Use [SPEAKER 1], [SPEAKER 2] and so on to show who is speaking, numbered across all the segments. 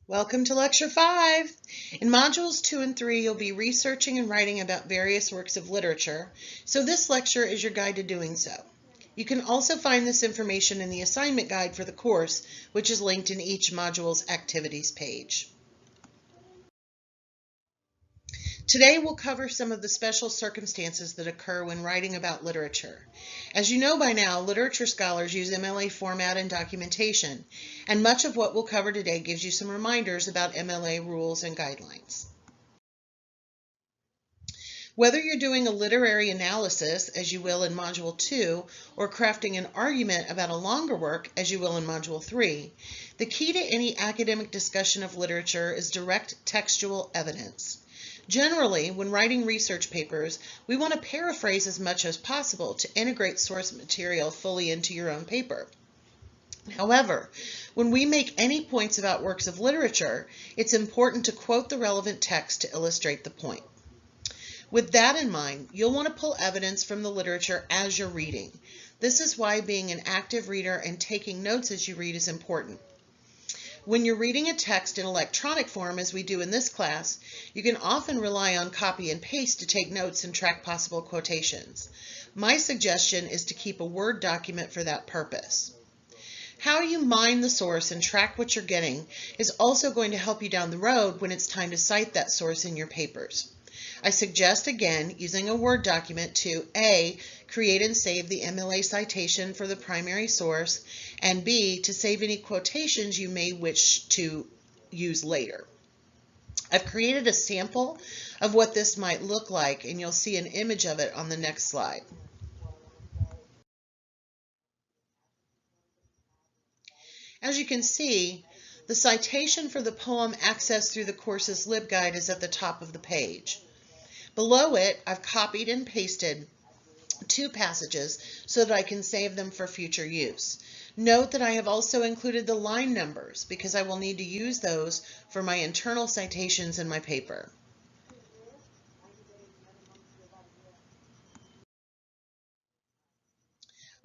[SPEAKER 1] Welcome to Lecture 5. In Modules 2 and 3, you'll be researching and writing about various works of literature, so this lecture is your guide to doing so. You can also find this information in the assignment guide for the course, which is linked in each module's activities page. Today we'll cover some of the special circumstances that occur when writing about literature. As you know by now, literature scholars use MLA format and documentation, and much of what we'll cover today gives you some reminders about MLA rules and guidelines. Whether you're doing a literary analysis, as you will in Module 2, or crafting an argument about a longer work, as you will in Module 3, the key to any academic discussion of literature is direct textual evidence. Generally, when writing research papers, we want to paraphrase as much as possible to integrate source material fully into your own paper. However, when we make any points about works of literature, it's important to quote the relevant text to illustrate the point. With that in mind, you'll want to pull evidence from the literature as you're reading. This is why being an active reader and taking notes as you read is important. When you're reading a text in electronic form, as we do in this class, you can often rely on copy and paste to take notes and track possible quotations. My suggestion is to keep a Word document for that purpose. How you mine the source and track what you're getting is also going to help you down the road when it's time to cite that source in your papers. I suggest, again, using a Word document to A, create and save the MLA citation for the primary source, and B, to save any quotations you may wish to use later. I've created a sample of what this might look like, and you'll see an image of it on the next slide. As you can see, the citation for the poem accessed through the course's LibGuide is at the top of the page. Below it, I've copied and pasted two passages so that I can save them for future use. Note that I have also included the line numbers because I will need to use those for my internal citations in my paper.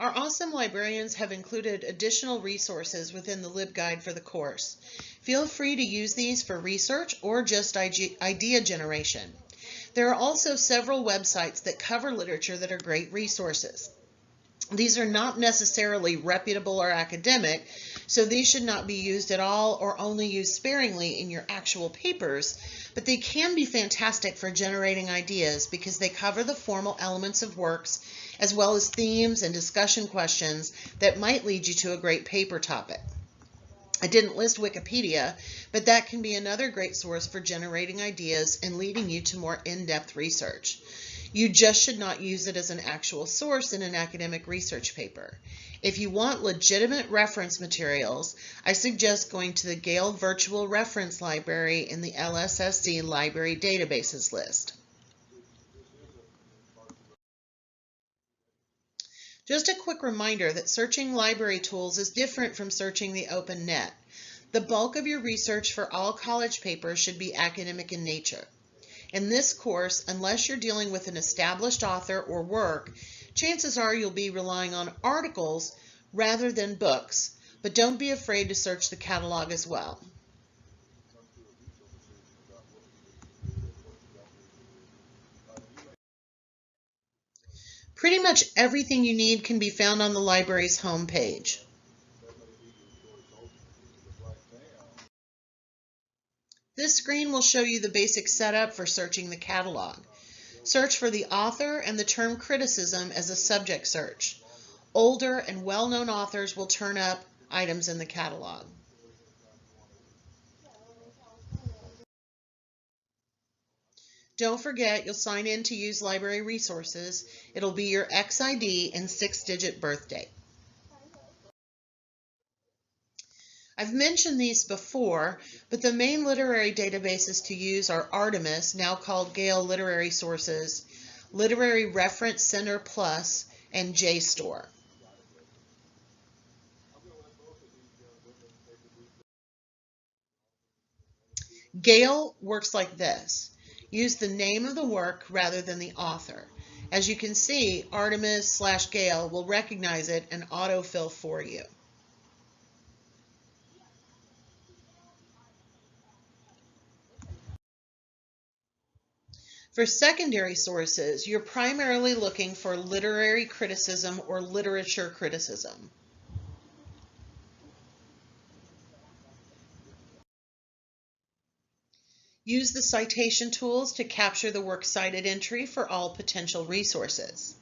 [SPEAKER 1] Our awesome librarians have included additional resources within the LibGuide for the course. Feel free to use these for research or just idea generation. There are also several websites that cover literature that are great resources. These are not necessarily reputable or academic, so these should not be used at all or only used sparingly in your actual papers, but they can be fantastic for generating ideas because they cover the formal elements of works as well as themes and discussion questions that might lead you to a great paper topic. I didn't list Wikipedia, but that can be another great source for generating ideas and leading you to more in-depth research. You just should not use it as an actual source in an academic research paper. If you want legitimate reference materials, I suggest going to the Gale Virtual Reference Library in the LSSC Library Databases list. Just a quick reminder that searching library tools is different from searching the open net. The bulk of your research for all college papers should be academic in nature. In this course, unless you're dealing with an established author or work, chances are you'll be relying on articles rather than books, but don't be afraid to search the catalog as well. Pretty much everything you need can be found on the library's homepage. This screen will show you the basic setup for searching the catalog. Search for the author and the term criticism as a subject search. Older and well-known authors will turn up items in the catalog. Don't forget, you'll sign in to use library resources. It'll be your XID and 6-digit birthday. I've mentioned these before, but the main literary databases to use are Artemis, now called Gale Literary Sources, Literary Reference Center Plus, and JSTOR. Gale works like this. Use the name of the work rather than the author. As you can see, Artemis/Gale will recognize it and autofill for you. For secondary sources, you're primarily looking for literary criticism or literature criticism. Use the citation tools to capture the works cited entry for all potential resources.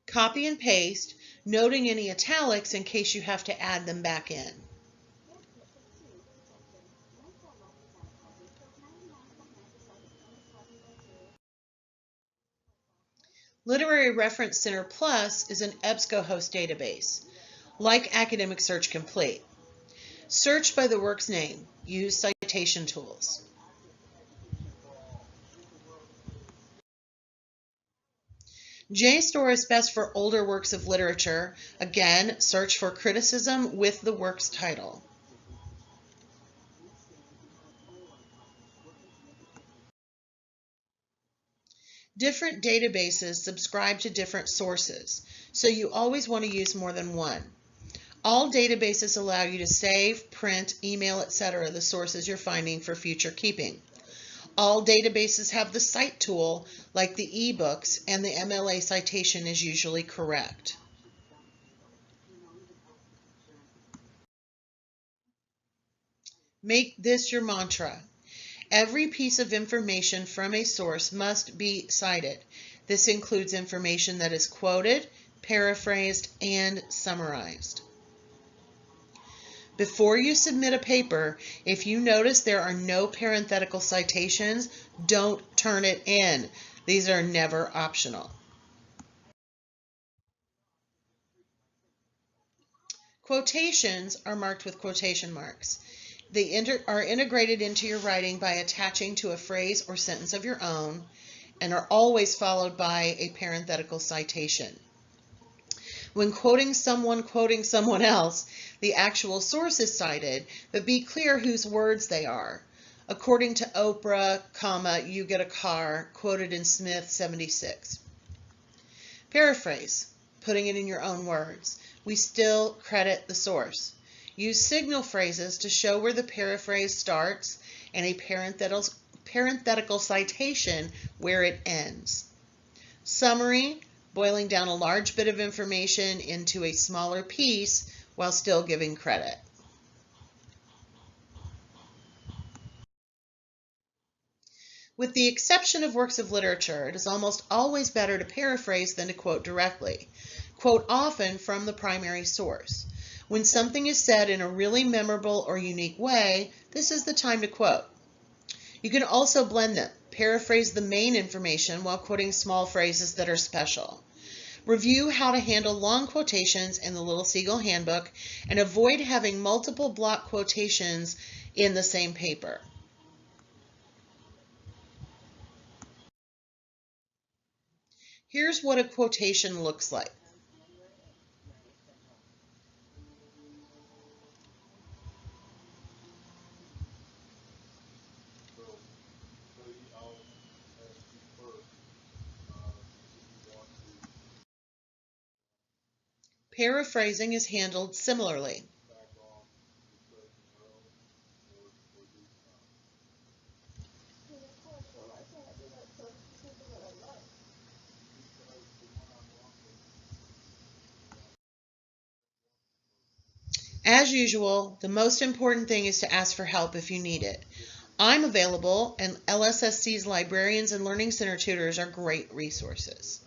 [SPEAKER 1] Copy and paste, noting any italics in case you have to add them back in. Literary Reference Center Plus is an EBSCOhost database, like Academic Search Complete. Search by the work's name. Use citation tools. JSTOR is best for older works of literature. Again, search for criticism with the work's title. Different databases subscribe to different sources, so you always want to use more than one. All databases allow you to save, print, email, etc. the sources you're finding for future keeping. All databases have the cite tool, like the ebooks, and the MLA citation is usually correct. Make this your mantra. Every piece of information from a source must be cited. This includes information that is quoted, paraphrased, and summarized. Before you submit a paper, if you notice there are no parenthetical citations, don't turn it in. These are never optional. Quotations are marked with quotation marks. They are integrated into your writing by attaching to a phrase or sentence of your own and are always followed by a parenthetical citation. When quoting someone else, the actual source is cited, but be clear whose words they are. According to Oprah, you get a car, quoted in Smith 76. Paraphrase, putting it in your own words. We still credit the source. Use signal phrases to show where the paraphrase starts and a parenthetical citation where it ends. Summary, boiling down a large bit of information into a smaller piece while still giving credit. With the exception of works of literature, it is almost always better to paraphrase than to quote directly. Quote often from the primary source. When something is said in a really memorable or unique way, this is the time to quote. You can also blend them. Paraphrase the main information while quoting small phrases that are special. Review how to handle long quotations in the Little Seagull Handbook and avoid having multiple block quotations in the same paper. Here's what a quotation looks like. Paraphrasing is handled similarly. As usual, the most important thing is to ask for help if you need it. I'm available, and LSSC's librarians and Learning Center tutors are great resources.